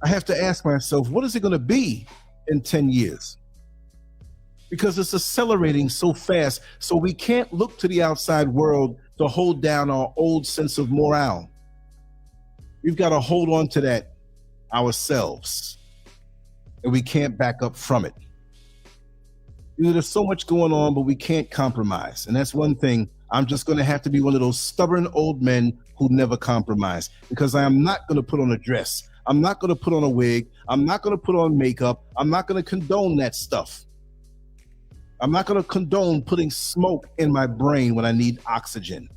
I have to ask myself, what is it going to be in 10 years? Because it's accelerating so fast. So we can't look to the outside world to hold down our old sense of morale. We've got to hold on to that ourselves, and we can't back up from it. You know, there's so much going on, but we can't compromise. And that's one thing. I'm just going to have to be one of those stubborn old men who never compromise, because I am not going to put on a dress. I'm not going to put on a wig. I'm not going to put on makeup. I'm not going to condone that stuff. I'm not going to condone putting smoke in my brain when I need oxygen.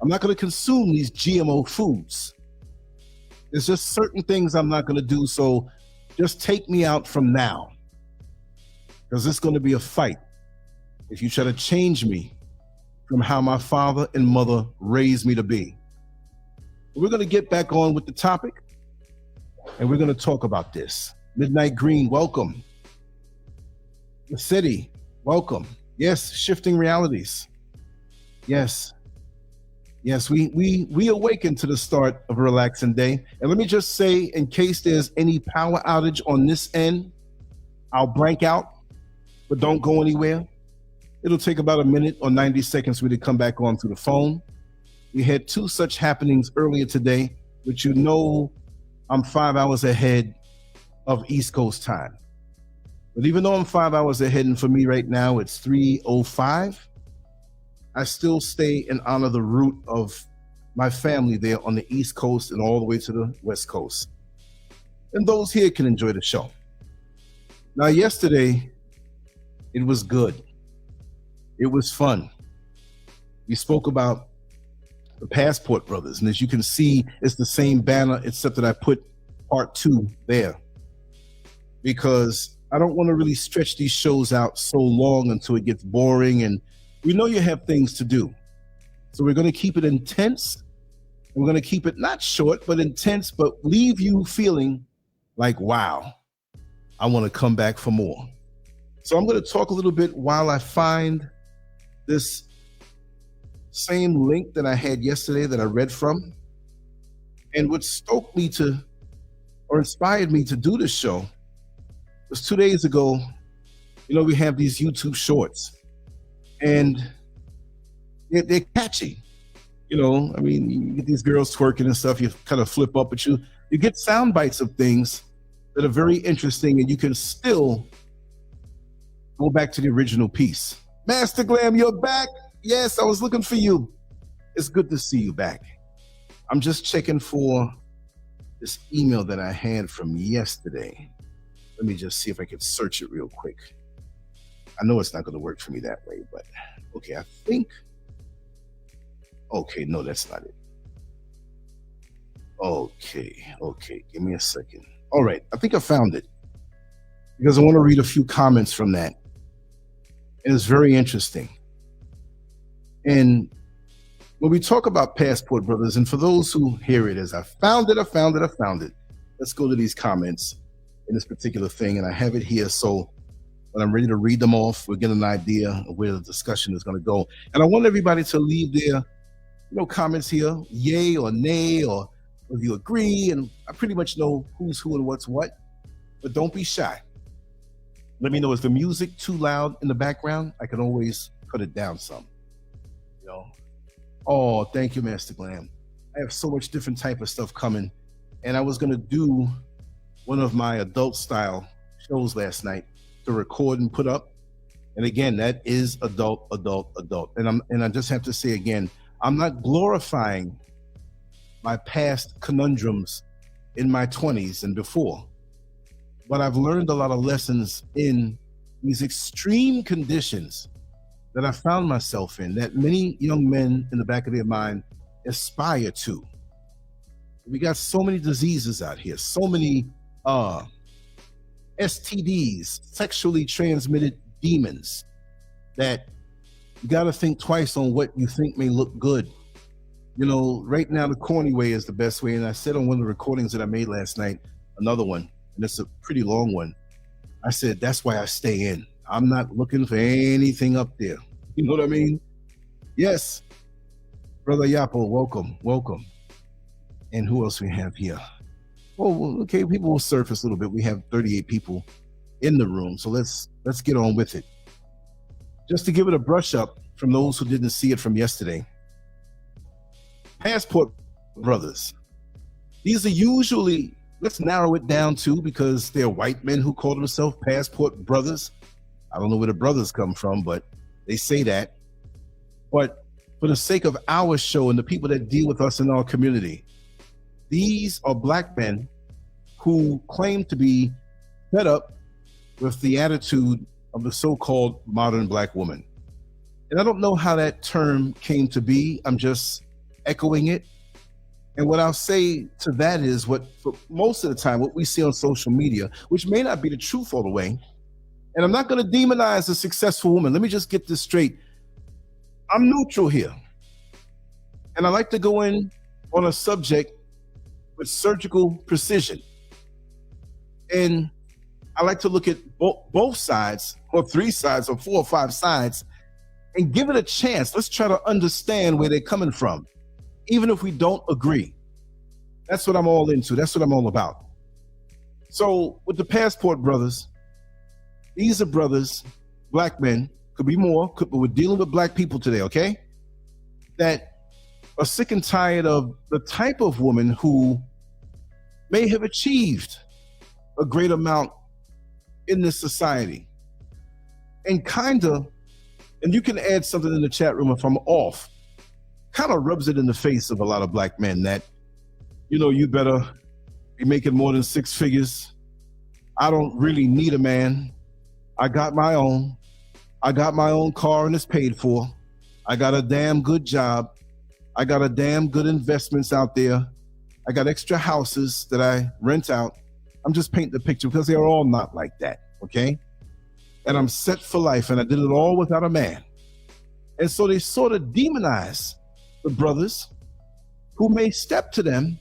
I'm not going to consume these GMO foods. There's just certain things I'm not going to do. So just take me out from now, because it's going to be a fight if you try to change me from how my father and mother raised me to be. We're going to get back on with the topic, and we're going to talk about this. Midnight Green, welcome. The City, welcome. Yes, shifting realities. Yes. Yes, we awaken to the start of a relaxing day. And let me just say, in case there's any power outage on this end, I'll blank out, but don't go anywhere. It'll take about a minute or 90 seconds for me to come back on through the phone. We had two such happenings earlier today, which you know I'm 5 hours ahead of East Coast time. But even though I'm 5 hours ahead, and for me right now it's 3:05, I still stay and honor the root of my family there on the East Coast and all the way to the West Coast. And those here can enjoy the show. Now, yesterday, it was good. It was fun. We spoke about the Passport Brothers, and as you can see, it's the same banner, except that I put part 2 there, because I don't want to really stretch these shows out so long until it gets boring, and we know you have things to do. So we're going to keep it intense. We're going to keep it not short, but intense, but leave you feeling like, wow, I want to come back for more. So I'm going to talk a little bit while I find this same link that I had yesterday that I read from. And what stoked me to, or inspired me to do this show, was 2 days ago, you know, we have these YouTube shorts, and they're catchy. You know, I mean, you get these girls twerking and stuff, you kind of flip up, but you get sound bites of things that are very interesting, and you can still go back to the original piece. Master Glam, you're back. Yes, I was looking for you. It's good to see you back. I'm just checking for this email that I had from yesterday. Let me just see if I can search it real quick. I know it's not going to work for me that way, but okay, I think. Okay, no, that's not it. Okay, give me a second. All right, I think I found it, because I want to read a few comments from that. And it's very interesting. And when we talk about Passport Brothers, and for those who hear it as I found it, let's go to these comments in this particular thing, and I have it here, so when I'm ready to read them off, we'll get an idea of where the discussion is going to go. And I want everybody to leave their, comments here, yay or nay, or if you agree, and I pretty much know who's who and what's what, but don't be shy. Let me know, is the music too loud in the background? I can always cut it down some, Oh, thank you, Master Glam. I have so much different type of stuff coming, and I was going to do one of my adult style shows last night to record and put up. And again, that is adult. And I just have to say again, I'm not glorifying my past conundrums in my 20s and before, but I've learned a lot of lessons in these extreme conditions that I found myself in, that many young men in the back of their mind aspire to. We got so many diseases out here, so many STDs, sexually transmitted demons, that you got to think twice on what you think may look good. Right now the corny way is the best way. And I said on one of the recordings that I made last night, another one, and it's a pretty long one, I said, that's why I stay in. I'm not looking for anything up there. You know what I mean? Yes. Brother Yapo, welcome. And who else we have here? well, okay, people will surface a little bit. We have 38 people in the room, so let's get on with it. Just to give it a brush up from those who didn't see it from yesterday. Passport brothers. These are usually, let's narrow it down to, because they're white men who call themselves passport brothers. I don't know where the brothers come from, but they say that. But for the sake of our show and the people that deal with us in our community, these are black men who claim to be fed up with the attitude of the so-called modern black woman. And I don't know how that term came to be. I'm just echoing it. And what I'll say to that is, what for most of the time, what we see on social media, which may not be the truth all the way, and I'm not going to demonize a successful woman. Let me just get this straight. I'm neutral here. And I like to go in on a subject with surgical precision. And I like to look at both sides, or three sides, or four or five sides, and give it a chance. Let's try to understand where they're coming from, even if we don't agree. That's what I'm all into. That's what I'm all about. So with the passport brothers, these are brothers, black men, could be more, but we're dealing with black people today, okay? That are sick and tired of the type of woman who may have achieved a great amount in this society. And and you can add something in the chat room if I'm off, kind of rubs it in the face of a lot of black men that, you know, you better be making more than 6 figures. I don't really need a man. I got my own. I got my own car and it's paid for. I got a damn good job. I got a damn good investments out there. I got extra houses that I rent out. I'm just painting the picture because they're all not like that, okay? And I'm set for life, and I did it all without a man. And so they sort of demonize the brothers who may step to them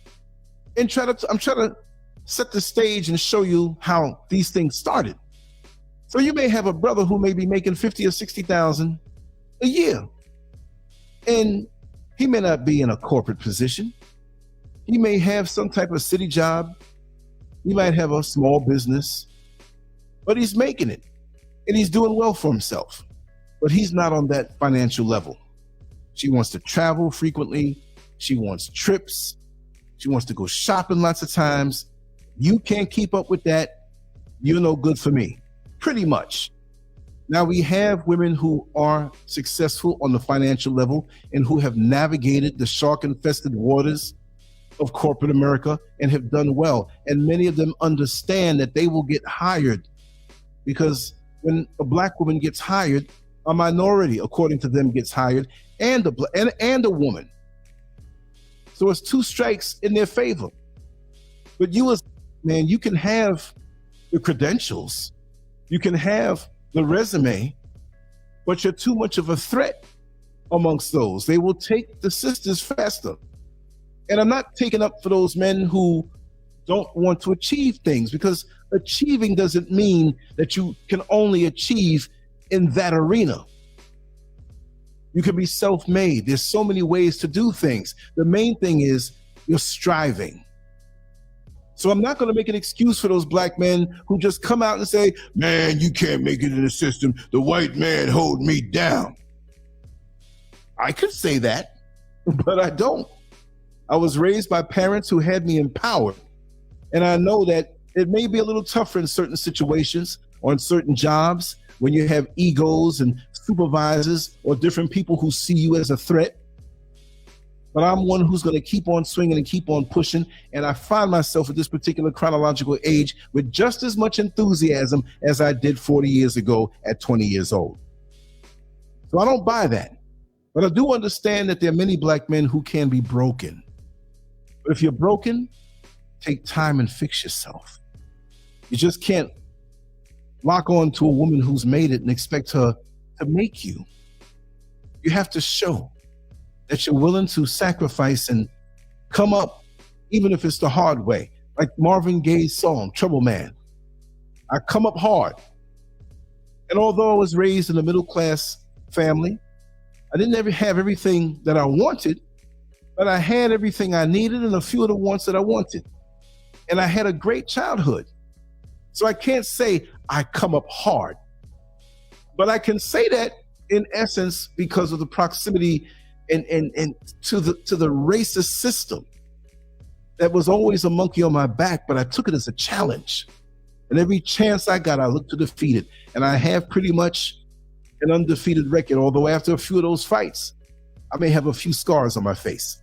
and I'm trying to set the stage and show you how these things started. So you may have a brother who may be making 50 or 60,000 a year, and he may not be in a corporate position. He may have some type of city job. He might have a small business, but he's making it and he's doing well for himself, but he's not on that financial level. She wants to travel frequently. She wants trips. She wants to go shopping lots of times. You can't keep up with that. You're no good for me, pretty much. Now we have women who are successful on the financial level and who have navigated the shark-infested waters of corporate America and have done well. And many of them understand that they will get hired, because when a black woman gets hired, a minority, according to them, gets hired, and a woman. So it's 2 strikes in their favor. But you as man, you can have the credentials, you can have the resume, but you're too much of a threat amongst those. They will take the sisters faster. And I'm not taking up for those men who don't want to achieve things, because achieving doesn't mean that you can only achieve in that arena. You can be self-made. There's so many ways to do things. The main thing is you're striving. So I'm not going to make an excuse for those black men who just come out and say, man, you can't make it in the system. The white man hold me down. I could say that, but I don't. I was raised by parents who had me empowered. And I know that it may be a little tougher in certain situations, on certain jobs, when you have egos and supervisors or different people who see you as a threat. But I'm one who's going to keep on swinging and keep on pushing. And I find myself at this particular chronological age with just as much enthusiasm as I did 40 years ago at 20 years old. So I don't buy that. But I do understand that there are many black men who can be broken. But if you're broken, take time and fix yourself. You just can't lock on to a woman who's made it and expect her to make you. You have to show that you're willing to sacrifice and come up, even if it's the hard way. Like Marvin Gaye's song, Trouble Man. I come up hard. And although I was raised in a middle-class family, I didn't ever have everything that I wanted, but I had everything I needed and a few of the wants that I wanted. and I had a great childhood. So I can't say I come up hard, but I can say that in essence because of the proximity and to the racist system that was always a monkey on my back, but I took it as a challenge. And every chance I got, I looked to defeat it. And I have pretty much an undefeated record, although after a few of those fights, I may have a few scars on my face.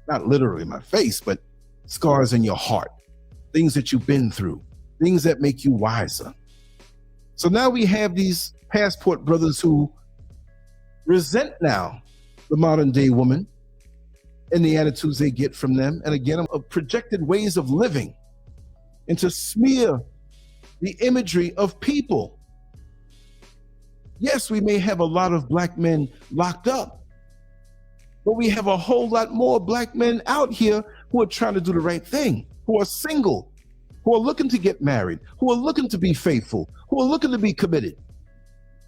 Not literally my face, but scars in your heart, things that you've been through, things that make you wiser. So now we have these passport brothers who resent now the modern day woman and the attitudes they get from them. And again, projected ways of living and to smear the imagery of people. Yes, we may have a lot of black men locked up, but we have a whole lot more black men out here who are trying to do the right thing, who are single, who are looking to get married, who are looking to be faithful, who are looking to be committed.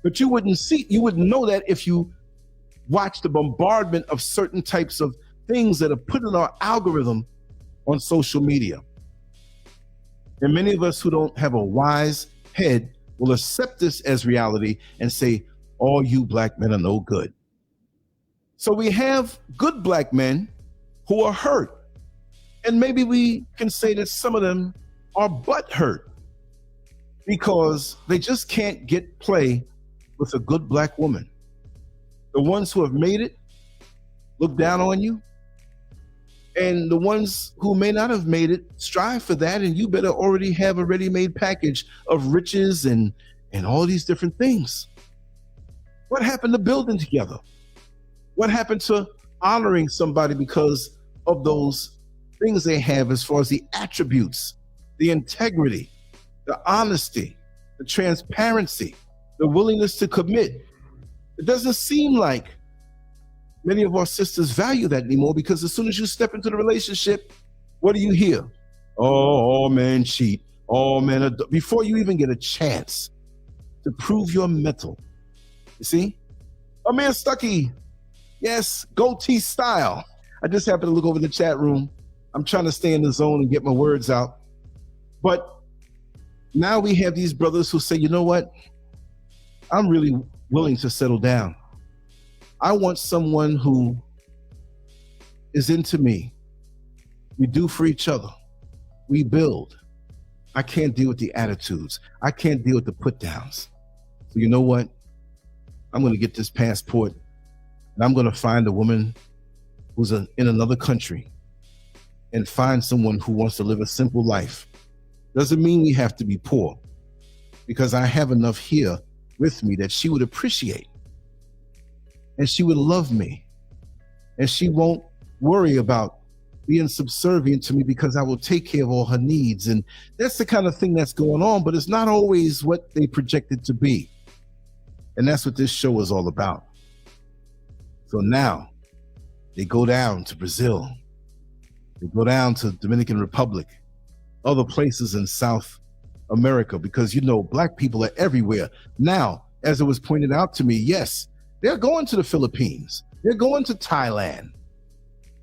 But you wouldn't know that if you watch the bombardment of certain types of things that are put in our algorithm on social media. And many of us who don't have a wise head will accept this as reality and say, all you black men are no good. So we have good black men who are hurt. And maybe we can say that some of them are butthurt because they just can't get play with a good black woman. The ones who have made it look down on you. And the ones who may not have made it strive for that. And you better already have a ready-made package of riches and all these different things. What happened to building together? What happened to honoring somebody because of those things they have as far as the attributes, the integrity, the honesty, the transparency, the willingness to commit? It doesn't seem like many of our sisters value that anymore, because as soon as you step into the relationship, what do you hear? Oh, all men cheat. All men before you even get a chance to prove your mettle. You see? Oh man, Stucky. Yes, goatee style. I just happened to look over the chat room. I'm trying to stay in the zone and get my words out. But now we have these brothers who say, you know what? I'm really willing to settle down. I want someone who is into me. We do for each other. We build. I can't deal with the attitudes. I can't deal with the put downs. So you know what? I'm going to get this passport and I'm going to find a woman who's in another country and find someone who wants to live a simple life. Doesn't mean we have to be poor, because I have enough here with me that she would appreciate. And she would love me. And she won't worry about being subservient to me because I will take care of all her needs. And that's the kind of thing that's going on, but it's not always what they project it to be. And that's what this show is all about. So now they go down to Brazil. They go down to Dominican Republic, other places in South America, because, you know, black people are everywhere. Now, as it was pointed out to me, yes, they're going to the Philippines. They're going to Thailand.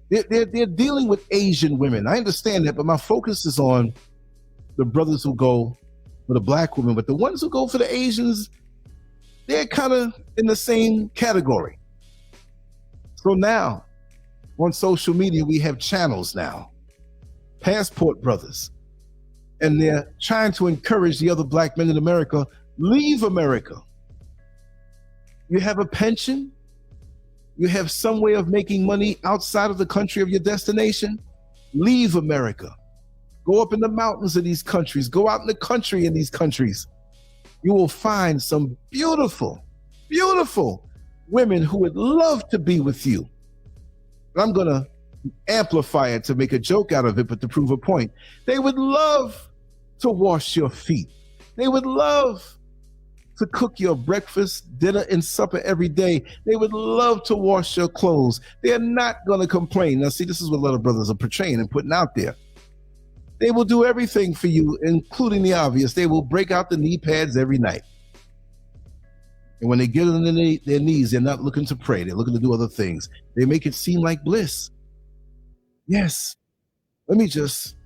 They're dealing with Asian women. I understand that, but my focus is on the brothers who go for the black women. But the ones who go for the Asians, they're kind of in the same category. So now, on social media, we have channels now, passport brothers, and they're trying to encourage the other black men in America, leave America. You have a pension, you have some way of making money outside of the country of your destination, leave America. Go up in the mountains of these countries, go out in the country in these countries. You will find some beautiful, beautiful women who would love to be with you. I'm gonna amplify it to make a joke out of it, but to prove a point. They would love to wash your feet. They would love to cook your breakfast, dinner, and supper every day. They would love to wash your clothes. They're not gonna complain. Now see, this is what a lot of brothers are portraying and putting out there. They will do everything for you, including the obvious. They will break out the knee pads every night. And when they get on their knees, they're not looking to pray. They're looking to do other things. They make it seem like bliss. Yes. Let me just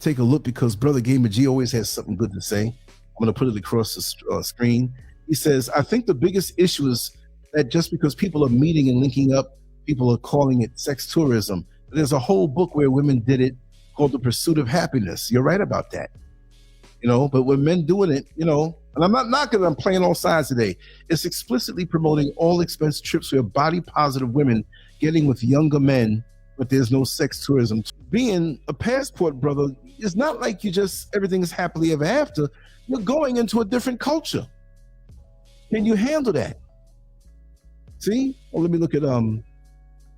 take a look because Brother Gamer G always has something good to say. I'm going to put it across the screen. He says, I think the biggest issue is that just because people are meeting and linking up, people are calling it sex tourism. There's a whole book where women did it called The Pursuit of Happiness. You're right about that. You know, but when men doing it, you know, and I'm not knocking it, I'm playing all sides today. It's explicitly promoting all expense trips where body positive women getting with younger men, but there's no sex tourism. Being a passport brother, it's not like you just, everything is happily ever after. You're going into a different culture. Can you handle that? See? Well, let me look at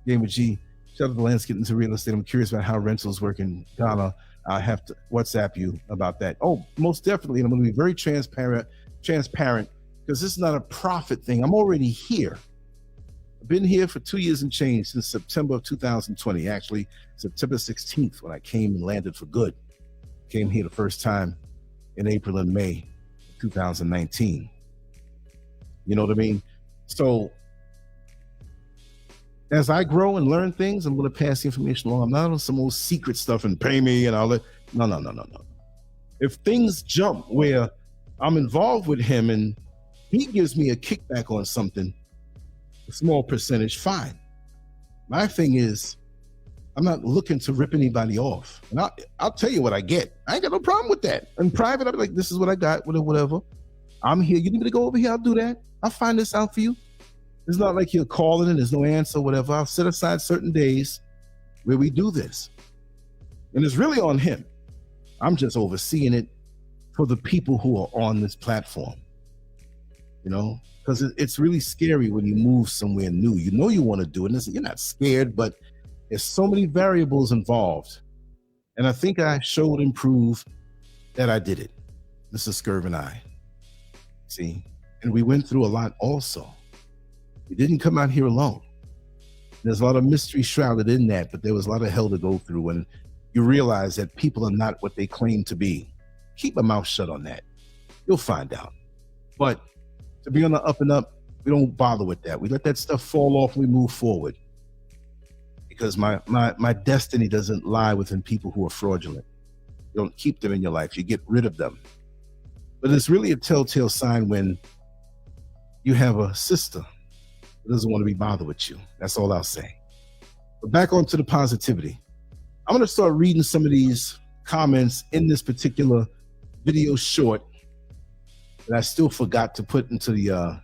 Gamer G. Shout out to Lance getting into real estate. I'm curious about how rentals work in Ghana. I have to WhatsApp you about that. Oh, most definitely. And I'm going to be very transparent because this is not a profit thing. I'm already here. I've been here for 2 years and change since September of 2020. Actually, September 16th when I came and landed for good. Came here the first time in April and May 2019. You know what I mean? So as I grow and learn things, I'm going to pass the information along. I'm not on some old secret stuff and pay me and all that. No. If things jump where I'm involved with him and he gives me a kickback on something, a small percentage, fine. My thing is, I'm not looking to rip anybody off. And I'll tell you what I get. I ain't got no problem with that. In private, I'll be like, this is what I got, whatever. I'm here. You need me to go over here? I'll do that. I'll find this out for you. It's not like you're calling and there's no answer, whatever. I'll set aside certain days where we do this. And it's really on him. I'm just overseeing it for the people who are on this platform. You know, because it's really scary when you move somewhere new. You know you want to do it. And you're not scared, but there's so many variables involved. And I think I showed and proved that I did it. This is SCURV and I. See? And we went through a lot also. We didn't come out here alone. There's a lot of mystery shrouded in that, but there was a lot of hell to go through. And you realize that people are not what they claim to be. Keep my mouth shut on that. You'll find out. But to be on the up and up, we don't bother with that. We let that stuff fall off and we move forward. Because my destiny doesn't lie within people who are fraudulent. You don't keep them in your life. You get rid of them. But it's really a telltale sign when you have a sister who doesn't want to be bothered with you. That's all I'll say. But back onto the positivity. I'm going to start reading some of these comments in this particular video short that I still forgot to put into the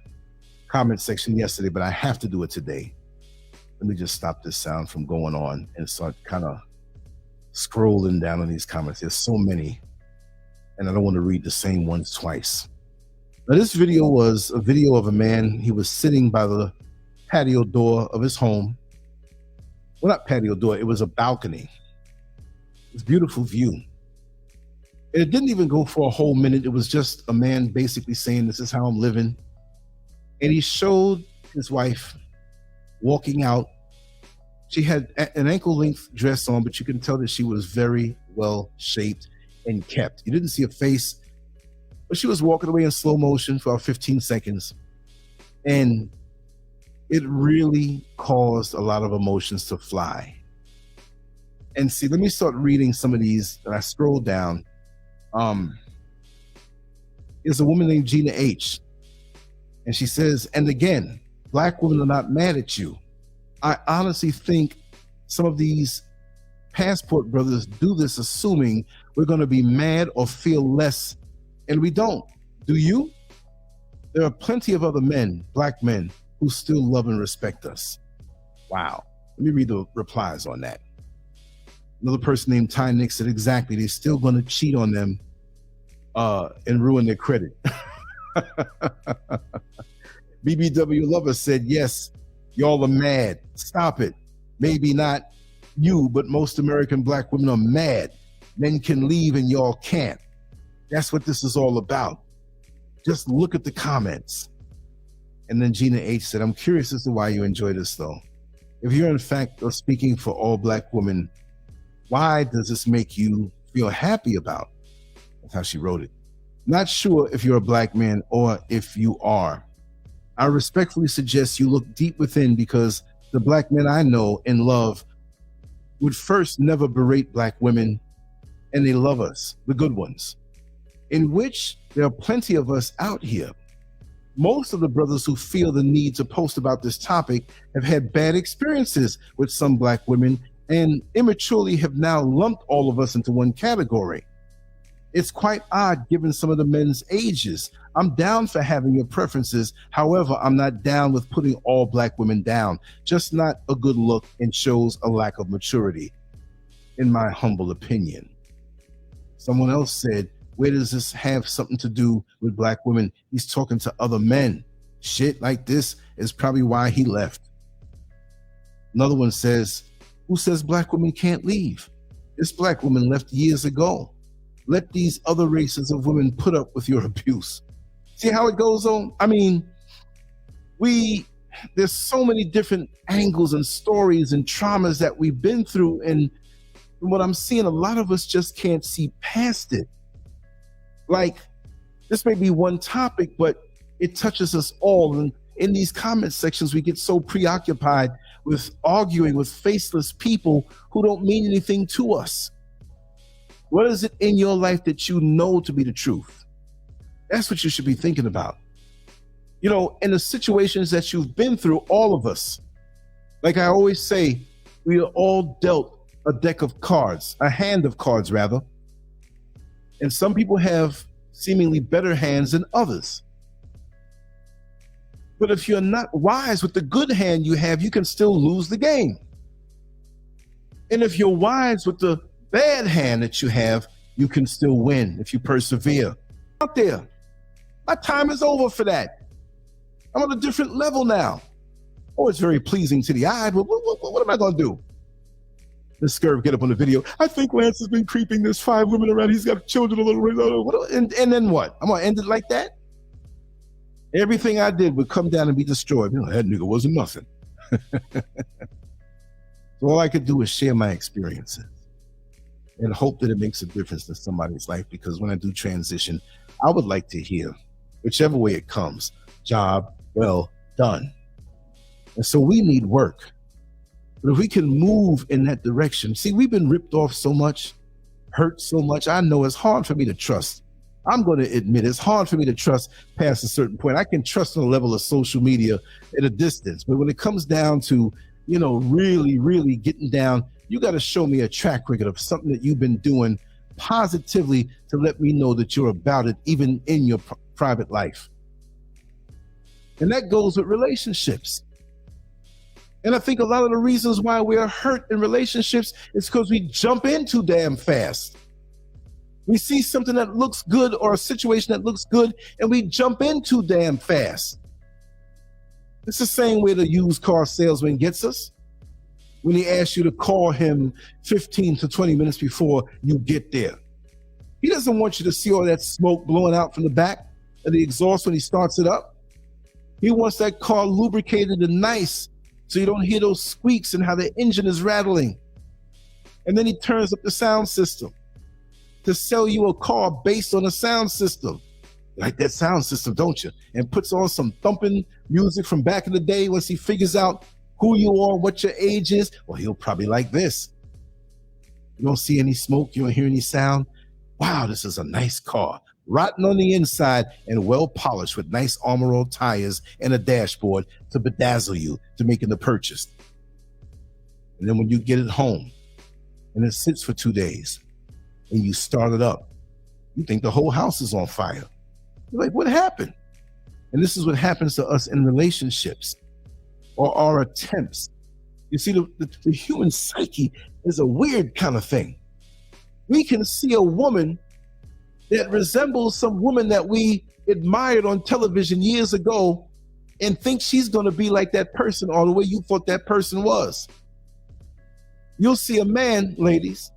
comment section yesterday, but I have to do it today. Let me just stop this sound from going on and start kind of scrolling down on these comments. There's so many, and I don't want to read the same ones twice. Now, this video was a video of a man. He was sitting by the patio door of his home. Well, not patio door, it was a balcony. It's a beautiful view. And it didn't even go for a whole minute. It was just a man basically saying, this is how I'm living. And he showed his wife walking out. She had an ankle length dress on, but you can tell that she was very well shaped and kept. You didn't see her face, but she was walking away in slow motion for about 15 seconds. And it really caused a lot of emotions to fly. And see, let me start reading some of these that I scrolled down. There's a woman named Gina H. And she says, and again, Black women are not mad at you. I honestly think some of these passport brothers do this assuming we're going to be mad or feel less, and we don't. Do you? There are plenty of other men, Black men, who still love and respect us. Wow. Let me read the replies on that. Another person named Ty Nick said, exactly, they're still going to cheat on them and ruin their credit. BBW Lover said, yes, y'all are mad. Stop it. Maybe not you, but most American Black women are mad. Men can leave and y'all can't. That's what this is all about. Just look at the comments. And then Gina H said, I'm curious as to why you enjoy this though. If you're in fact speaking for all Black women, why does this make you feel happy about? That's how she wrote it. Not sure if you're a Black man or if you are. I respectfully suggest you look deep within, because the Black men I know and love would first never berate Black women and they love us, the good ones, in which there are plenty of us out here. Most of the brothers who feel the need to post about this topic have had bad experiences with some black women and immaturely have now lumped all of us into one category. It's quite odd given some of the men's ages. I'm down for having your preferences. However, I'm not down with putting all black women down. Just not a good look and shows a lack of maturity, in my humble opinion. Someone else said, where does this have something to do with black women? He's talking to other men. Shit like this is probably why he left. Another one says, who says black women can't leave? This black woman left years ago. Let these other races of women put up with your abuse. See how it goes on? I mean, there's so many different angles and stories and traumas that we've been through, and what I'm seeing, a lot of us just can't see past it. Like, this may be one topic, but it touches us all. And in these comment sections, we get so preoccupied with arguing with faceless people who don't mean anything to us. What is it in your life that you know to be the truth? That's what you should be thinking about. You know, in the situations that you've been through, all of us, like I always say, we are all dealt a deck of cards, a hand of cards rather. And some people have seemingly better hands than others. But if you're not wise with the good hand you have, you can still lose the game. And if you're wise with the bad hand that you have, you can still win if you persevere. Out there, my time is over for that. I'm on a different level now. Oh, it's very pleasing to the eye, but what am I gonna do? The SCURV get up on the video. I think Lance has been creeping. There's 5 women around. He's got children a little bit. And then what? I'm gonna end it like that? Everything I did would come down and be destroyed. You know, that nigga wasn't nothing. So all I could do is share my experiences and hope that it makes a difference in somebody's life, because when I do transition, I would like to hear, whichever way it comes, job well done. And so we need work. But if we can move in that direction, see, we've been ripped off so much, hurt so much. I know it's hard for me to trust. I'm going to admit it's hard for me to trust past a certain point. I can trust on a level of social media at a distance. But when it comes down to, you know, really, really getting down, you got to show me a track record of something that you've been doing positively to let me know that you're about it, even in your private life. And that goes with relationships. And I think a lot of the reasons why we are hurt in relationships is because we jump in too damn fast. We see something that looks good or a situation that looks good, and we jump in too damn fast. It's the same way the used car salesman gets us. When he asks you to call him 15 to 20 minutes before you get there. He doesn't want you to see all that smoke blowing out from the back of the exhaust when he starts it up. He wants that car lubricated and nice, so you don't hear those squeaks and how the engine is rattling. And then he turns up the sound system to sell you a car based on a sound system. You like that sound system, don't you? And puts on some thumping music from back in the day. Once he figures out who you are, what your age is, well, he'll probably like this. You don't see any smoke, you don't hear any sound. Wow, this is a nice car. Rotten on the inside and well polished with nice Armor All tires and a dashboard to bedazzle you to making the purchase. And then when you get it home and it sits for 2 days and you start it up, you think the whole house is on fire. You're like, what happened? And this is what happens to us in relationships or our attempts. You see, the human psyche is a weird kind of thing. We can see a woman that resembles some woman that we admired on television years ago and think she's going to be like that person or the way you thought that person was. You'll see a man, ladies,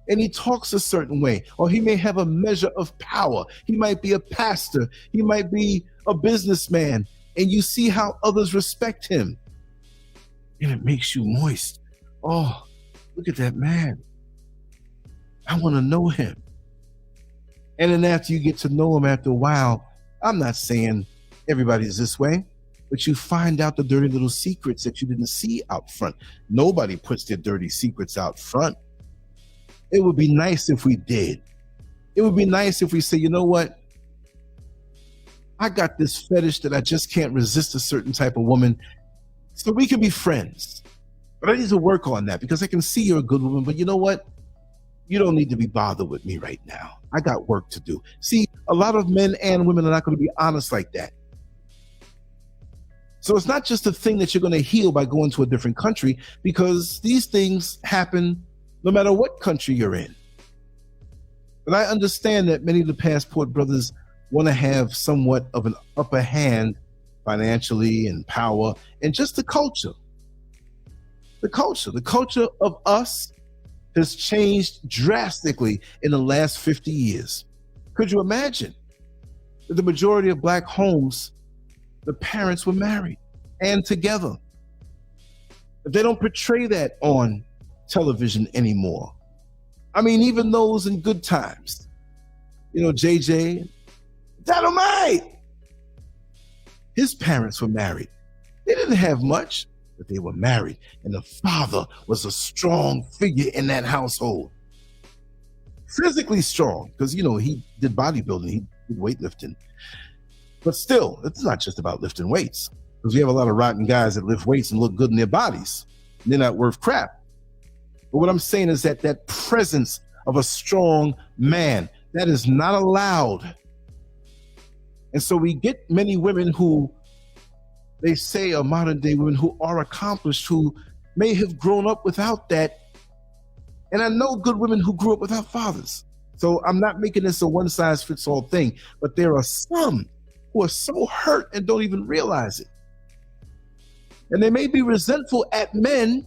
and he talks a certain way, or he may have a measure of power. He might be a pastor. He might be a businessman, and you see how others respect him. And it makes you moist. Oh, look at that man. I want to know him. And then after you get to know him after a while, I'm not saying everybody's this way, but you find out the dirty little secrets that you didn't see out front. Nobody puts their dirty secrets out front. It would be nice if we did. It would be nice if we say, you know what? I got this fetish that I just can't resist a certain type of woman, so we can be friends. But I need to work on that because I can see you're a good woman, but you know what? You don't need to be bothered with me right now. I got work to do. See, a lot of men and women are not going to be honest like that. So it's not just a thing that you're going to heal by going to a different country, because these things happen no matter what country you're in. But I understand that many of the passport brothers want to have somewhat of an upper hand financially and power and just the culture. The culture of us has changed drastically in the last 50 years. Could you imagine that the majority of black homes, the parents were married and together? But they don't portray that on television anymore. I mean, even those in good times, you know, JJ, Dynamite, his parents were married. They didn't have much, but they were married. And the father was a strong figure in that household. Physically strong, because, you know, he did bodybuilding, he did weightlifting. But still, it's not just about lifting weights, because we have a lot of rotten guys that lift weights and look good in their bodies. And they're not worth crap. But what I'm saying is that that presence of a strong man, that is not allowed. And so we get many women who they say are modern day women who are accomplished, who may have grown up without that. And I know good women who grew up without fathers. So I'm not making this a one size fits all thing, but there are some who are so hurt and don't even realize it. And they may be resentful at men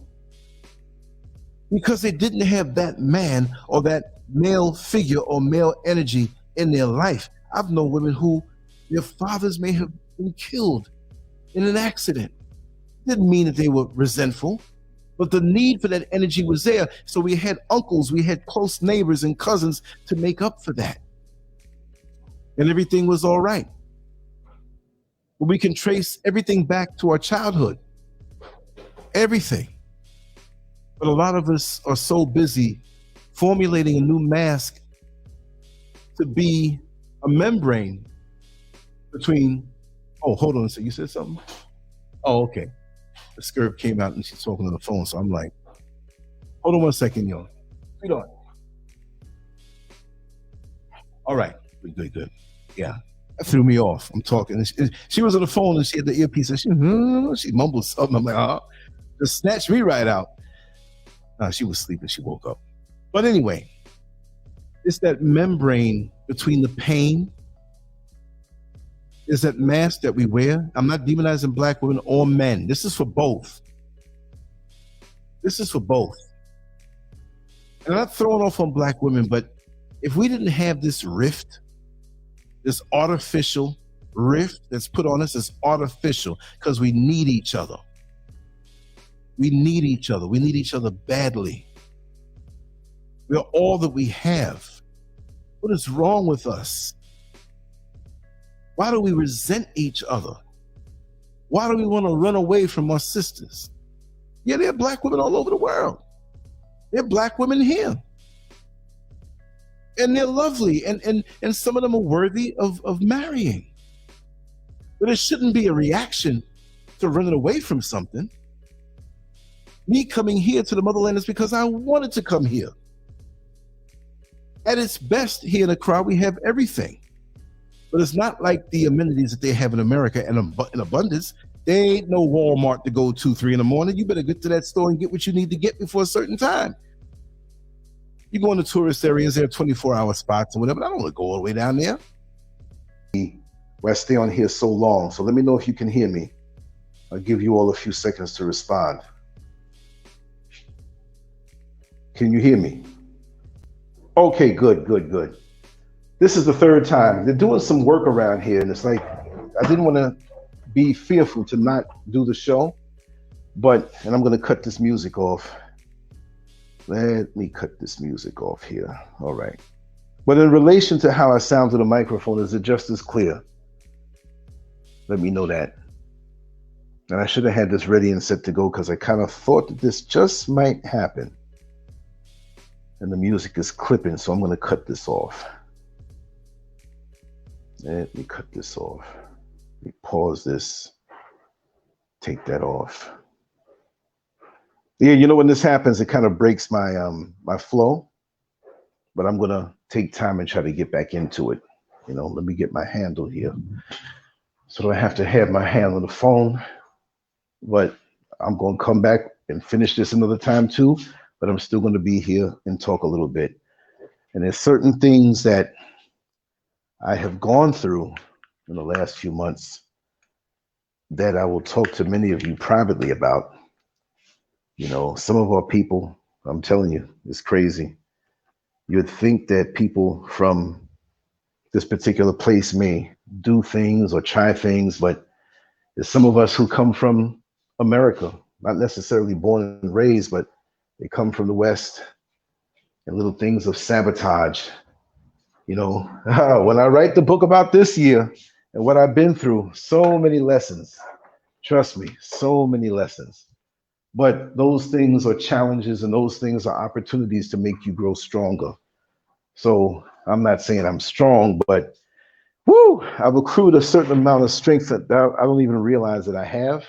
because they didn't have that man or that male figure or male energy in their life. I've known women who their fathers may have been killed in an accident. Didn't mean that they were resentful, but the need for that energy was there. So we had uncles, we had close neighbors and cousins to make up for that. And everything was all right. But we can trace everything back to our childhood. Everything. But a lot of us are so busy formulating a new mask to be a membrane between, oh, hold on a second, you said something? Oh, okay. The SCURV came out and she's talking on the phone, so I'm like, hold on 1 second, yo. Wait on. All right, good. Yeah, that threw me off. I'm talking. She was on the phone and she had the earpiece and she mumbled something. I'm like, just snatched me right out. She was sleeping, she woke up. But anyway, it's that membrane between the pain. Is that mask that we wear. I'm not demonizing black women or men. This is for both. This is for both. And I'm not throwing off on black women, but if we didn't have this rift, this artificial rift that's put on us, is artificial because we need each other. We need each other. We need each other badly. We're all that we have. What is wrong with us? Why do we resent each other? Why do we want to run away from our sisters? Yeah, there are black women all over the world. There are black women here. And they're lovely, and some of them are worthy of marrying. But it shouldn't be a reaction to running away from something. Me coming here to the motherland is because I wanted to come here. At its best, here in Accra, we have everything. But it's not like the amenities that they have in America in abundance. There ain't no Walmart to go to 3 in the morning. You better get to that store and get what you need to get before a certain time. You go into tourist areas, there are 24-hour spots and whatever. I don't want to go all the way down there. Why I stay on here so long. So let me know if you can hear me. I'll give you all a few seconds to respond. Can you hear me? Okay, good. This is the third time. They're doing some work around here, and it's like, I didn't want to be fearful to not do the show, and I'm going to cut this music off. Let me cut this music off here. All right. But in relation to how I sound to the microphone, is it just as clear? Let me know that. And I should have had this ready and set to go because I kind of thought that this just might happen. and the music is clipping, so I'm going to cut this off. Let me cut this off. Let me pause this. Take that off. Yeah, you know, when this happens, it kind of breaks my my flow, but I'm gonna take time and try to get back into it. You know, let me get my handle here. So I have to have my hand on the phone, but I'm gonna come back and finish this another time too, but I'm still gonna be here and talk a little bit. And there's certain things that I have gone through in the last few months that I will talk to many of you privately about. You know, some of our people, I'm telling you, it's crazy. You'd think that people from this particular place may do things or try things, but there's some of us who come from America, not necessarily born and raised, but they come from the West, and little things of sabotage. You know, when I write the book about this year and what I've been through, so many lessons. Trust me, so many lessons. But those things are challenges, and those things are opportunities to make you grow stronger. So I'm not saying I'm strong, but whoo, I've accrued a certain amount of strength that I don't even realize that I have.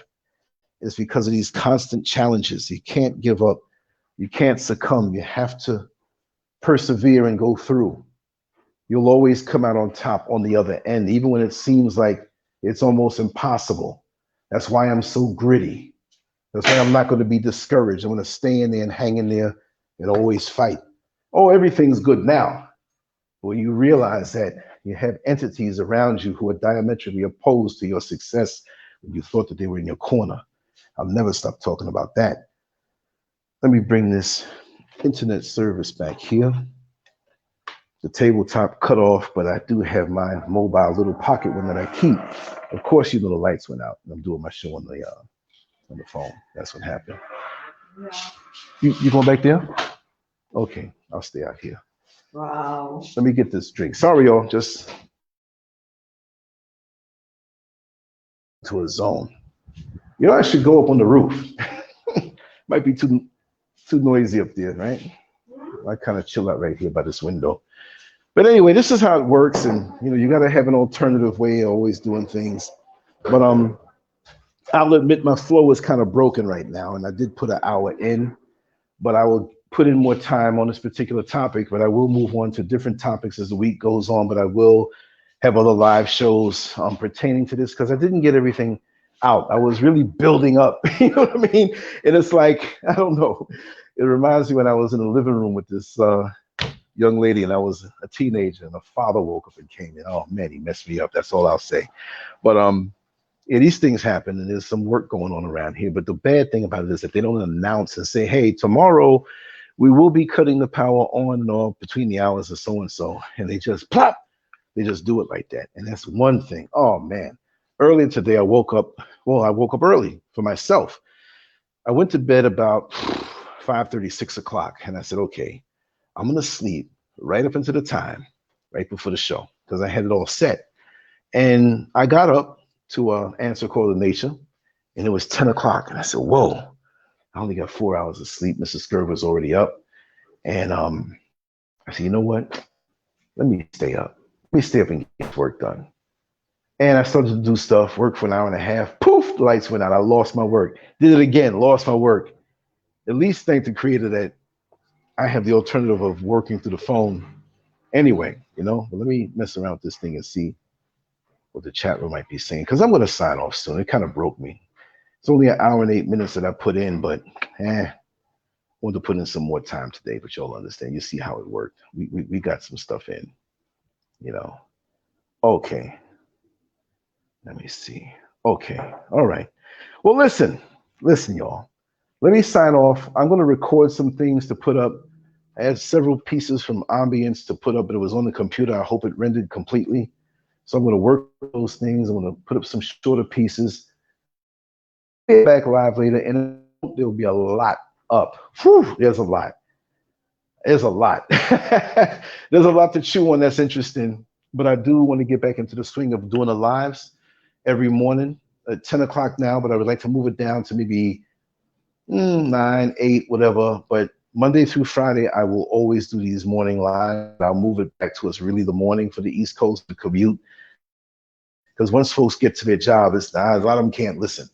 It's because of these constant challenges. You can't give up. You can't succumb. You have to persevere and go through. You'll always come out on top on the other end, even when it seems like it's almost impossible. That's why I'm so gritty. That's why I'm not going to be discouraged. I'm going to stay in there and hang in there and always fight. Oh, everything's good now. Well, you realize that you have entities around you who are diametrically opposed to your success when you thought that they were in your corner. I'll never stop talking about that. Let me bring this internet service back here. The tabletop cut off, but I do have my mobile little pocket one that I keep. Of course, you know the lights went out. I'm doing my show on the phone. That's what happened. Yeah. You going back there? Okay, I'll stay out here. Wow. Let me get this drink. Sorry, y'all. Just to a zone. You know, I should go up on the roof. Might be too noisy up there, right? I kind of chill out right here by this window. But anyway, this is how it works, and you know, you got to have an alternative way of always doing things. But I'll admit my flow is kind of broken right now, and I did put an hour in, but I will put in more time on this particular topic, but I will move on to different topics as the week goes on, but I will have other live shows pertaining to this because I didn't get everything out. I was really building up, you know what I mean? And it's like, I don't know. It reminds me when I was in the living room with this young lady and I was a teenager and the father woke up and came in. Oh man, he messed me up. That's all I'll say. But yeah, these things happen and there's some work going on around here. But the bad thing about it is that they don't announce and say, hey, tomorrow we will be cutting the power on and off between the hours of so-and-so. And they just plop, they just do it like that. And that's one thing. Oh man. Earlier today, I woke up early for myself. I went to bed about 5:30, 6 o'clock. And I said, okay, I'm going to sleep right up into the time, right before the show, because I had it all set. And I got up to answer call to nature, and it was 10 o'clock. And I said, whoa, I only got 4 hours of sleep. Mrs. SCURV was already up. And I said, you know what? Let me stay up. Let me stay up and get work done. And I started to do stuff, work for an hour and a half. Poof, the lights went out. I lost my work. Did it again, lost my work. At least thank the creator that I have the alternative of working through the phone anyway, you know. But let me mess around with this thing and see what the chat room might be saying, because I'm going to sign off soon. It kind of broke me. It's only an hour and 8 minutes that I put in, but I want to put in some more time today, but y'all understand. You see how it worked. We got some stuff in, you know. Okay. Let me see. Okay. All right. Well, listen, y'all. Let me sign off. I'm going to record some things to put up. I had several pieces from Ambience to put up, but it was on the computer. I hope it rendered completely. So I'm going to work those things. I'm going to put up some shorter pieces. Be back live later, and there will be a lot up. Whew, there's a lot. There's a lot. There's a lot to chew on that's interesting, but I do want to get back into the swing of doing the lives every morning at 10 o'clock now, but I would like to move it down to maybe 9, 8, whatever. But Monday through Friday, I will always do these morning lives. I'll move it back to it's really the morning for the East Coast to commute. Because once folks get to their job, it's a lot of them can't listen,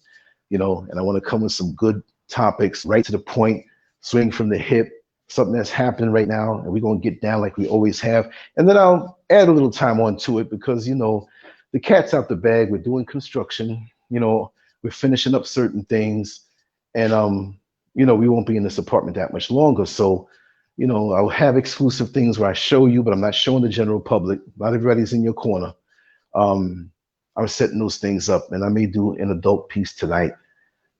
you know, and I want to come with some good topics, right to the point, swing from the hip, something that's happening right now, and we're going to get down like we always have. And then I'll add a little time onto it because, you know, the cat's out the bag. We're doing construction, you know, we're finishing up certain things, and you know, we won't be in this apartment that much longer. So, you know, I'll have exclusive things where I show you, but I'm not showing the general public. Not everybody's in your corner. I'm setting those things up, and I may do an adult piece tonight.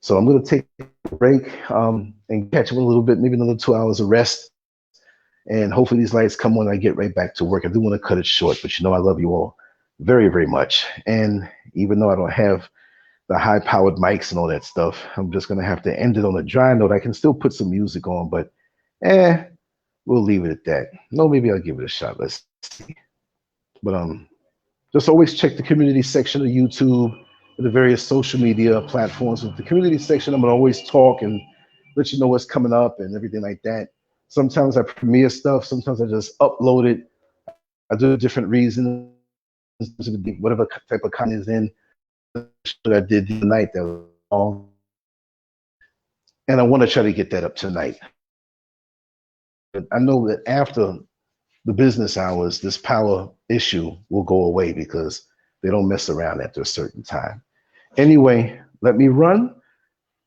So I'm going to take a break and catch up a little bit, maybe another 2 hours of rest. And hopefully these lights come on and I get right back to work. I do want to cut it short, but you know I love you all very, very much. And even though I don't have the high-powered mics and all that stuff, I'm just going to have to end it on a dry note. I can still put some music on, but we'll leave it at that. No, maybe I'll give it a shot. Let's see. But just always check the community section of YouTube, the various social media platforms. With the community section, I'm gonna always talk and let you know what's coming up and everything like that. Sometimes I premiere stuff, sometimes I just upload it. I do different reasons, whatever type of content is in. That I did the night that was long. And I want to try to get that up tonight. But I know that after the business hours, this power issue will go away because they don't mess around after a certain time. Anyway, let me run.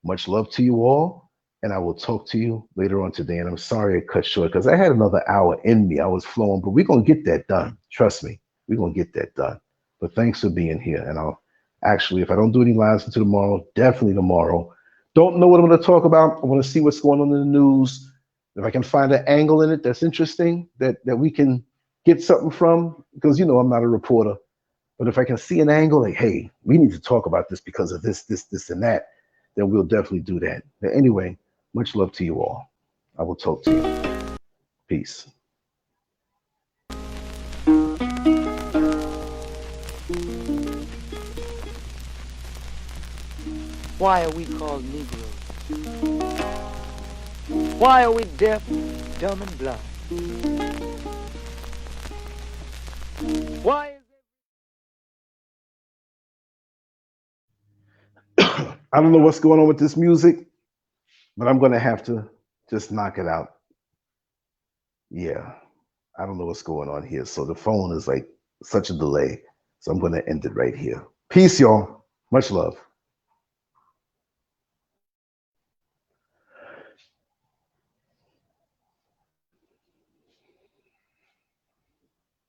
Much love to you all, and I will talk to you later on today. And I'm sorry I cut short because I had another hour in me. I was flowing, but we're going to get that done. Trust me, we're going to get that done. But thanks for being here. And I'll actually, if I don't do any lives until tomorrow, definitely tomorrow. Don't know what I'm going to talk about. I want to see what's going on in the news. If I can find an angle in it that's interesting, that we can get something from, because, you know, I'm not a reporter, but if I can see an angle, like, hey, we need to talk about this because of this, and that, then we'll definitely do that. But anyway, much love to you all. I will talk to you. Peace. Why are we called Negroes? Why are we deaf, dumb, and blind? Why is I don't know what's going on with this music, but I'm going to have to just knock it out. Yeah, I don't know what's going on here. So the phone is like such a delay. So I'm going to end it right here. Peace, y'all. Much love.